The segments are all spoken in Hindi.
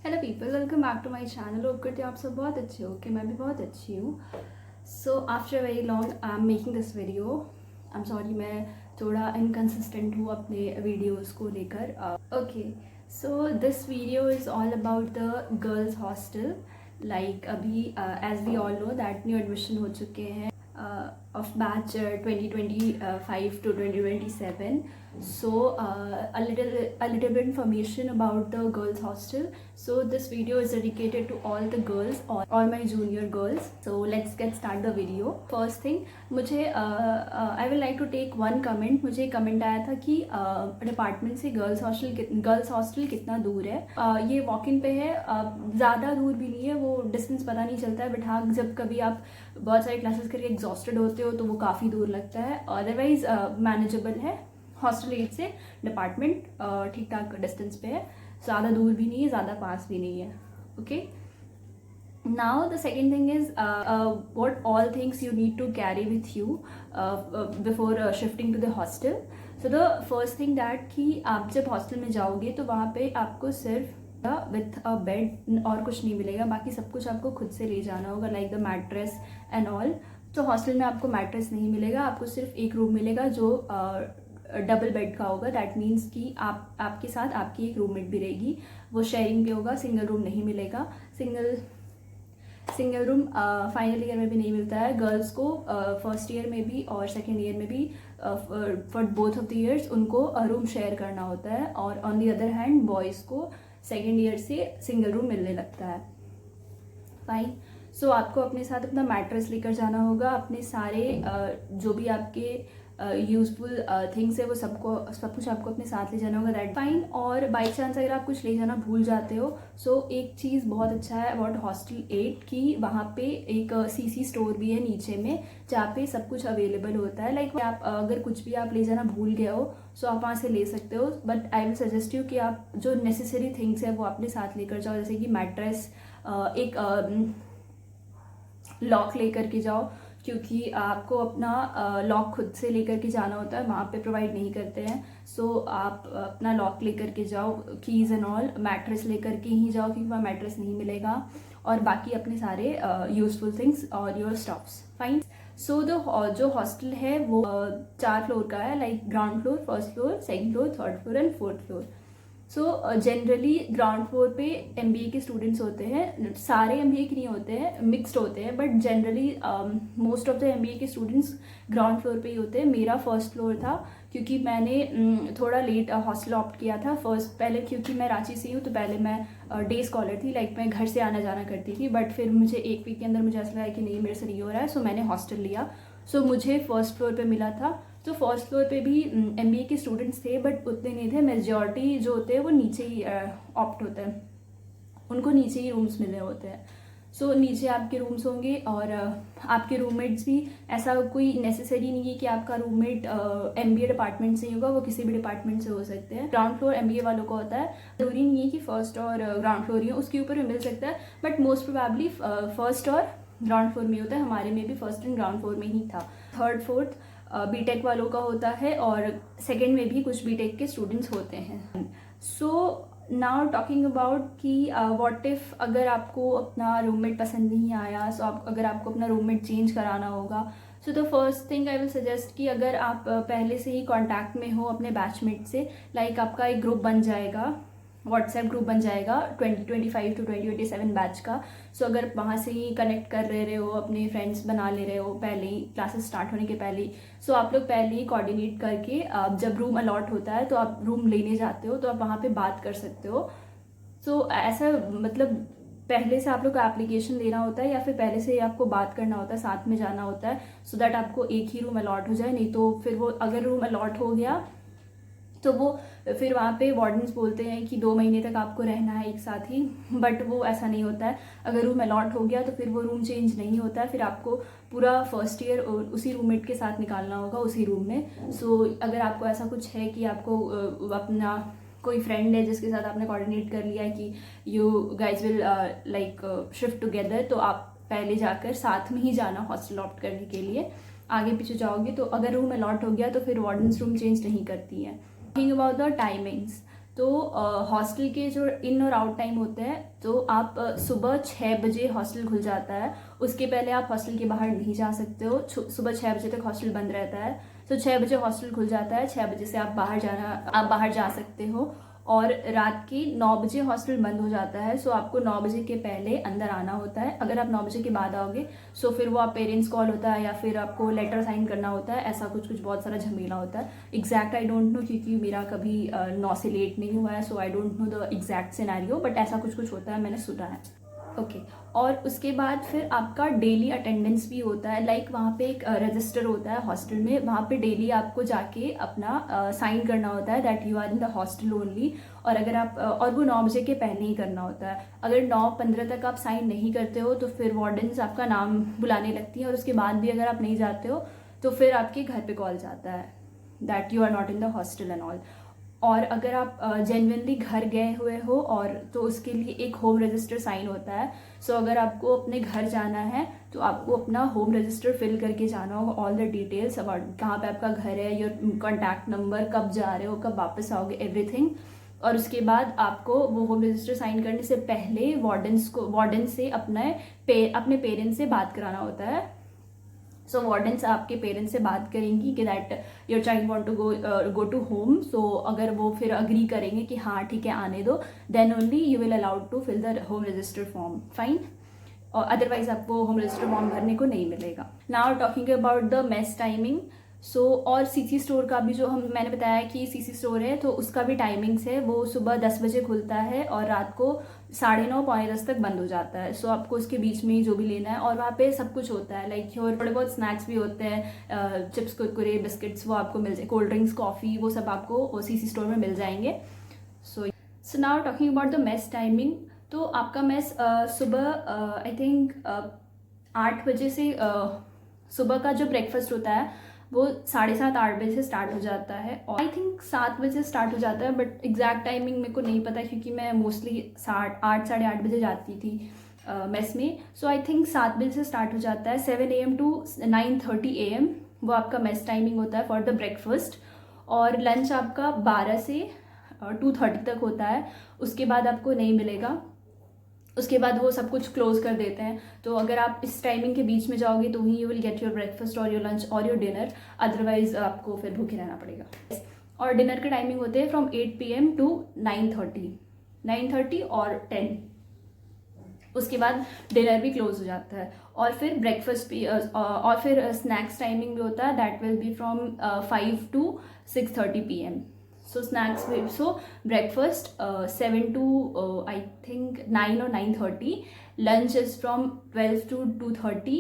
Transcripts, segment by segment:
Hello people, welcome back to my channel. Hope करते हो आप सब बहुत अच्छे हो कि मैं भी बहुत अच्छी हूँ। So after very long I am making this video. I am sorry, मैं थोड़ा इनकन्सिस्टेंट हूँ अपने वीडियोस को लेकर। Okay, so this video is all about the girls hostel. Like अभी as we all know that new admission हो चुके हैं of batch 2025 to 2027. So a little bit information about the girls hostel. So this video is dedicated to all the girls, all my junior girls. So let's get start the video. First thing, मुझे I will like to take one comment. मुझे कमेंट आया था कि डिपार्टमेंट से गर्ल्स हॉस्टल कितना दूर है। ये वॉक इन पे है, ज़्यादा दूर भी नहीं है, वो डिस्टेंस पता नहीं चलता है। बट हाँ, जब कभी आप बहुत सारी क्लासेस करके एग्जॉस्टेड होते हो तो वो काफ़ी दूर लगता है। अदरवाइज मैनेजेबल है। हॉस्टल एज से डिपार्टमेंट ठीक ठाक डिस्टेंस पे है, ज़्यादा दूर भी नहीं है, ज़्यादा पास भी नहीं है। Okay, now the second thing is what all things you need to carry with you before shifting to the hostel. So the first thing that कि आप जब हॉस्टल में जाओगे तो वहाँ पे आपको सिर्फ विथ अ बेड और कुछ नहीं मिलेगा, बाकी सब कुछ आपको खुद से ले जाना होगा, like the mattress and all. तो हॉस्टल में आपको मैट्रेस नहीं मिलेगा, आपको सिर्फ एक रूम मिलेगा जो डबल बेड का होगा। दैट मीन्स कि आपके साथ आपकी एक रूममेट भी रहेगी, वो शेयरिंग पे होगा, सिंगल रूम नहीं मिलेगा। सिंगल रूम फाइनल ईयर में भी नहीं मिलता है गर्ल्स को। फर्स्ट ईयर में भी और सेकेंड ईयर में भी for both of the years उनको रूम शेयर करना होता है। और on the other hand boys को सेकेंड ईयर से सिंगल रूम मिलने लगता है। फाइन। सो आपको अपने साथ अपना मैट्रेस लेकर जाना होगा, अपने सारे जो भी आपके यूजफुल थिंग्स है वो सब कुछ आपको अपने साथ ले जाना होगा। That fine. और बाई चांस अगर आप कुछ ले जाना भूल जाते हो, सो एक चीज़ बहुत अच्छा है अबाउट हॉस्टल 8 कि वहाँ पे एक सीसी स्टोर भी है नीचे में, जहाँ पे सब कुछ अवेलेबल होता है। लाइक आप अगर कुछ भी आप ले जाना भूल गए हो सो आप वहाँ से ले सकते हो। But I will suggest you कि आप जो नेसेसरी थिंग्स है वो अपने साथ लेकर जाओ, जैसे कि मैट्रेस, एक लॉक लेकर के जाओ, क्योंकि आपको अपना लॉक खुद से लेकर के जाना होता है, वहाँ पे प्रोवाइड नहीं करते हैं। सो आप अपना लॉक लेकर के जाओ, कीज़ एंड ऑल। मैट्रेस लेकर के ही जाओ क्योंकि वहाँ मैट्रेस नहीं मिलेगा। और बाकी अपने सारे यूजफुल थिंग्स और योर स्टफ्स। फाइन। सो जो हॉस्टल है वो 4 फ्लोर का है, like ground floor, first floor, second floor, third floor and fourth floor. So generally ground floor पे एमबीए के स्टूडेंट्स होते हैं, सारे एमबीए के नहीं होते हैं, मिक्सड होते हैं, but generally most of the MBA के स्टूडेंट्स ग्राउंड फ्लोर पे ही होते हैं। मेरा फर्स्ट फ्लोर था क्योंकि मैंने थोड़ा लेट हॉस्टल ऑप्ट किया था पहले, क्योंकि मैं रांची से हूँ तो पहले मैं डे स्कॉलर थी, लाइक मैं घर से आना जाना करती थी। बट फिर मुझे एक वीक के अंदर मुझे ऐसा लगा कि नहीं, मेरे से नहीं हो रहा है, सो मैंने हॉस्टल लिया। सो मुझे फर्स्ट फ्लोर पे मिला था। तो फर्स्ट फ्लोर पे भी एमबीए के स्टूडेंट्स थे, बट उतने नहीं थे। मेजॉरिटी जो होते हैं वो नीचे ही ऑप्ट होते हैं, उनको नीचे ही रूम्स मिले होते हैं। सो नीचे आपके रूम्स होंगे और आपके रूममेट्स भी, ऐसा कोई नेसेसरी नहीं है कि आपका रूममेट एमबीए डिपार्टमेंट से ही होगा, वो किसी भी डिपार्टमेंट से हो सकते हैं। ग्राउंड फ्लोर एमबीए वालों का होता है, जरूरी नहीं है कि फर्स्ट और ग्राउंड फ्लोर ही हो, उसके ऊपर भी मिल सकता है, बट मोस्ट प्रोबेबली फर्स्ट और ग्राउंड फ्लोर में होता है। हमारे में भी फर्स्ट एंड ग्राउंड फ्लोर में ही था। थर्ड फोर्थ बीटेक वालों का होता है और सेकेंड में भी कुछ बीटेक के स्टूडेंट्स होते हैं। सो नाउ टॉकिंग अबाउट कि व्हाट इफ़ अगर आपको अपना रूममेट पसंद नहीं आया, सो अगर आपको अपना रूममेट चेंज कराना होगा, so the first thing I will suggest कि अगर आप पहले से ही कांटेक्ट में हो अपने बैचमेट से, लाइक आपका एक ग्रुप बन जाएगा, व्हाट्सएप ग्रुप बन जाएगा 2025 टू 2027 बैच का। सो अगर वहाँ से ही कनेक्ट कर रहे हो, अपने फ्रेंड्स बना ले रहे हो पहले ही, क्लासेस स्टार्ट होने के पहले ही, सो आप लोग पहले ही कोऑर्डिनेट करके जब रूम अलॉट होता है तो आप रूम लेने जाते हो तो आप वहाँ पे बात कर सकते हो। सो ऐसा मतलब पहले से आप लोग को एप्लीकेशन देना होता है या फिर पहले से ही आपको बात करना होता है, साथ में जाना होता है, सो दैट आपको एक ही रूम अलॉट हो जाए। नहीं तो फिर वो अगर रूम अलॉट हो गया तो वो फिर वहाँ पे वार्डन्स बोलते हैं कि 2 महीने तक आपको रहना है एक साथ ही, बट वो ऐसा नहीं होता है। अगर रूम अलॉट हो गया तो फिर वो रूम चेंज नहीं होता है, फिर आपको पूरा फर्स्ट ईयर उसी रूममेट के साथ निकालना होगा उसी रूम में। सो अगर आपको ऐसा कुछ है कि आपको अपना कोई फ्रेंड है जिसके साथ आपने कोऑर्डिनेट कर लिया है कि you guys will like shift together, तो आप पहले जाकर साथ में ही जाना हॉस्टल ऑप्ट करने के लिए। आगे पीछे जाओगे तो अगर रूम अलॉट हो गया तो फिर वार्डन्स रूम चेंज नहीं करती है। Talking about the timings, तो हॉस्टल के जो इन और आउट टाइम होते हैं, तो आप सुबह 6 बजे हॉस्टल खुल जाता है, उसके पहले आप हॉस्टल के बाहर नहीं जा सकते हो। सुबह 6 बजे तक हॉस्टल बंद रहता है, तो 6 बजे हॉस्टल खुल जाता है, 6 बजे से आप बाहर जा सकते हो। और रात की 9 बजे हॉस्टल बंद हो जाता है, सो आपको 9 बजे के पहले अंदर आना होता है। अगर आप 9 बजे के बाद आओगे सो फिर वो आप पेरेंट्स कॉल होता है या फिर आपको लेटर साइन करना होता है, ऐसा कुछ बहुत सारा झमेला होता है। एग्जैक्ट आई डोंट नो, क्योंकि मेरा कभी 9 से लेट नहीं हुआ है, so I don't know the exact scenario, but ऐसा कुछ होता है, मैंने सुना है। ओके और उसके बाद फिर आपका डेली अटेंडेंस भी होता है। लाइक वहाँ पे एक रजिस्टर होता है हॉस्टल में, वहाँ पे डेली आपको जाके अपना साइन करना होता है that you are in the hostel only. और अगर आप और वो 9 बजे के पहले ही करना होता है। अगर 9:15 तक आप साइन नहीं करते हो तो फिर वार्डन्स आपका नाम बुलाने लगती हैं, और उसके बाद भी अगर आप नहीं जाते हो तो फिर आपके घर पे कॉल जाता है that you are not in the hostel and all. और अगर आप जेन्युइनली घर गए हुए हो और तो उसके लिए एक होम रजिस्टर साइन होता है। सो अगर आपको अपने घर जाना है तो आपको अपना होम रजिस्टर फिल करके जाना होगा, ऑल द डिटेल्स अबाउट कहाँ पे आपका घर है, योर कॉन्टैक्ट नंबर, कब जा रहे हो, कब वापस आओगे, एवरीथिंग। और उसके बाद आपको वो होम रजिस्टर साइन करने से पहले वार्डन से अपने पेरेंट्स से बात कराना होता है। सो वार्डन्स आपके पेरेंट्स से बात करेंगी कि that your child want to go to home. So अगर वो फिर अग्री करेंगे कि हाँ ठीक है आने दो, then only you will allowed to fill the home register form, fine. और अदरवाइज आपको होम रजिस्टर फॉर्म भरने को नहीं मिलेगा। Now talking about the mess timing. So और सीसी स्टोर का भी जो मैंने बताया कि सीसी स्टोर है, तो उसका भी टाइमिंग्स है। वो सुबह 10 बजे खुलता है और रात को 9:30 पौने 10 तक बंद हो जाता है। सो आपको उसके बीच में जो भी लेना है, और वहाँ पे सब कुछ होता है, लाइक और थोड़े बहुत स्नैक्स भी होते हैं, चिप्स, कुरकुरे, बिस्किट्स, वो आपको मिल जाए, कोल्ड ड्रिंक्स, कॉफ़ी, वो सब आपको सीसी स्टोर में मिल जाएंगे। So now talking about the mess timing. तो आपका मेस सुबह आई थिंक 8 बजे से सुबह का जो ब्रेकफास्ट होता है वो 7:30-8 बजे से स्टार्ट हो जाता है, और आई थिंक 7 बजे स्टार्ट हो जाता है, बट एग्जैक्ट टाइमिंग मेरे को नहीं पता क्योंकि मैं मोस्टली 8 साढ़े 8 बजे जाती थी मेस में। सो आई थिंक 7 बजे से स्टार्ट हो जाता है, 7 AM to 9:30 AM वो आपका मेस टाइमिंग होता है फॉर द ब्रेकफास्ट। और लंच आपका 12 से 2:30 तक होता है, उसके बाद आपको नहीं मिलेगा। उसके बाद वो सब कुछ क्लोज कर देते हैं। तो अगर आप इस टाइमिंग के बीच में जाओगे तो ही you will get your breakfast और योर लंच और योर डिनर, अदरवाइज आपको फिर भूखे रहना पड़ेगा। और डिनर के टाइमिंग होते हैं फ्रॉम 8 PM to 9:30 और 10। उसके बाद डिनर भी क्लोज हो जाता है, और फिर ब्रेकफास्ट भी और फिर स्नैक्स टाइमिंग भी होता है, that will be from 5 to 6:30 PM। So snacks, so breakfast 7 to I think 9 or 9:30. Lunch is from 12 to 2:30.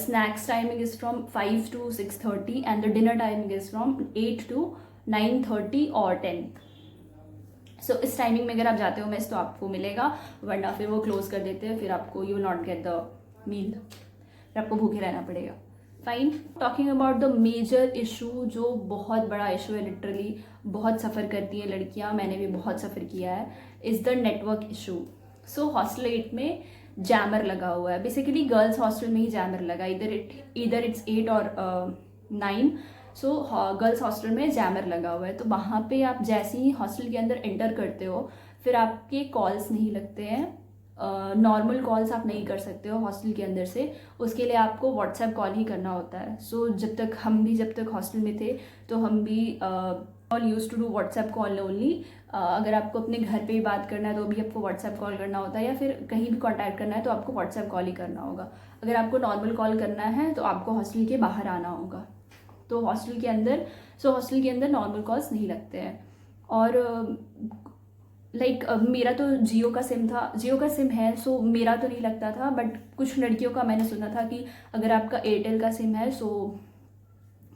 Snacks timing is from 5 to 6:30, and the dinner timing is from 8 to 9:30 or 10. सो इस टाइमिंग में अगर आप जाते हो मेस तो आपको मिलेगा, वरना फिर वो क्लोज कर देते हैं, फिर आपको you will not get the meal, फिर आपको भूखे रहना पड़ेगा। Fine. Talking about the major issue, जो बहुत बड़ा इशू है, लिटरली बहुत सफ़र करती हैं लड़कियां, मैंने भी बहुत सफ़र किया है, is the network issue. So hostel 8 में जैमर लगा हुआ है, बेसिकली गर्ल्स हॉस्टल में ही जैमर लगा, इधर इट्स 8 और 9। सो गर्ल्स हॉस्टल में जैमर लगा हुआ है, तो वहाँ पे आप जैसे ही हॉस्टल के अंदर एंटर करते हो फिर आपके कॉल्स नहीं लगते हैं, नॉर्मल कॉल्स आप नहीं कर सकते हो हॉस्टल के अंदर से, उसके लिए आपको व्हाट्सएप कॉल ही करना होता है। सो जब तक हॉस्टल में थे तो हम भी all use to do WhatsApp call only. अगर आपको अपने घर पे ही बात करना है तो भी आपको व्हाट्सएप कॉल करना होता है, या फिर कहीं भी कॉन्टैक्ट करना है तो आपको व्हाट्सएप कॉल ही करना होगा। अगर आपको नॉर्मल कॉल करना है तो आपको हॉस्टल के बाहर आना होगा। तो हॉस्टल के अंदर नॉर्मल कॉल्स नहीं लगते हैं। और लाइक मेरा तो जियो का सिम है, सो मेरा तो नहीं लगता था, बट कुछ लड़कियों का मैंने सुना था कि अगर आपका एयरटेल का सिम है सो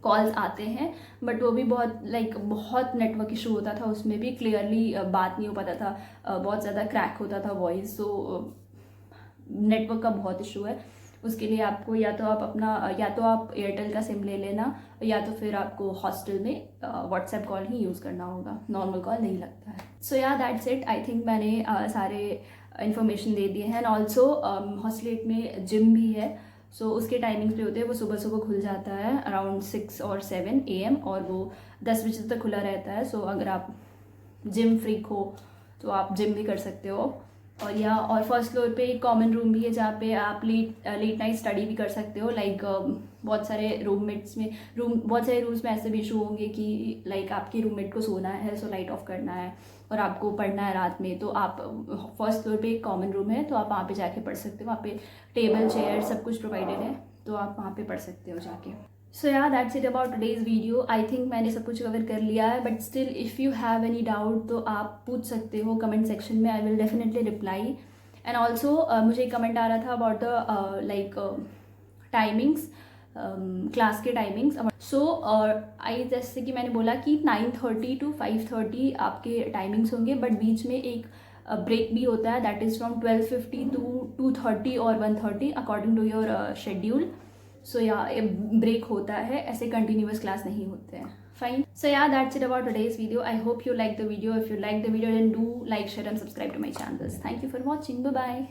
कॉल्स आते हैं, बट वो भी बहुत नेटवर्क इशू होता था, उसमें भी क्लियरली बात नहीं हो पाता था, बहुत ज़्यादा क्रैक होता था वॉइस। सो नेटवर्क का बहुत इशू है, उसके लिए आपको या तो आप एयरटेल का सिम ले लेना, या तो फिर आपको हॉस्टल में व्हाट्सएप कॉल ही यूज़ करना होगा, नॉर्मल कॉल नहीं लगता है। सो yeah that's it, I think मैंने सारे इन्फॉर्मेशन दे दिए हैं। एंड ऑल्सो हॉस्टल 8 में जिम भी है, सो उसके टाइमिंग्स भी होते हैं, वो सुबह खुल जाता है अराउंड 6 और 7 AM, और वो 10 बजे तक खुला रहता है। सो अगर आप जिम फ्रीक हो तो आप जिम भी कर सकते हो। और या और फर्स्ट फ्लोर पे एक कॉमन रूम भी है जहाँ पे आप लेट नाइट स्टडी भी कर सकते हो। लाइक बहुत सारे बहुत सारे रूम्स में ऐसे भी इशू होंगे कि लाइक आपके रूममेट को सोना है, सो लाइट ऑफ करना है और आपको पढ़ना है रात में, तो आप फर्स्ट फ्लोर पे एक कॉमन रूम है तो आप वहाँ पे जाके पढ़ सकते हो। वहाँ पे टेबल चेयर सब कुछ प्रोवाइडेड है, तो आप वहाँ पे पढ़ सकते हो जाके। सो yeah that's it about today's video. I think मैंने सब कुछ कवर कर लिया है, but still if you have any doubt तो आप पूछ सकते हो कमेंट सेक्शन में। I will definitely reply. And also मुझे कमेंट आ रहा था about the like timings, class के टाइमिंग्स। सो आई जैसे कि मैंने बोला कि 9:30 to 5:30 आपके टाइमिंग्स होंगे, बट बीच में एक ब्रेक भी होता है, दैट इज़ फ्रॉम 12:50 to 2:30 और 1:30 अकॉर्डिंग टू योर शेड्यूल। सो या ब्रेक होता है, ऐसे कंटिन्यूस क्लास नहीं होते हैं। Fine. So yeah that's it about today's video. I hope you like the video. If you like the video then do like, share and subscribe to my channels. Thank you for watching. Bye bye.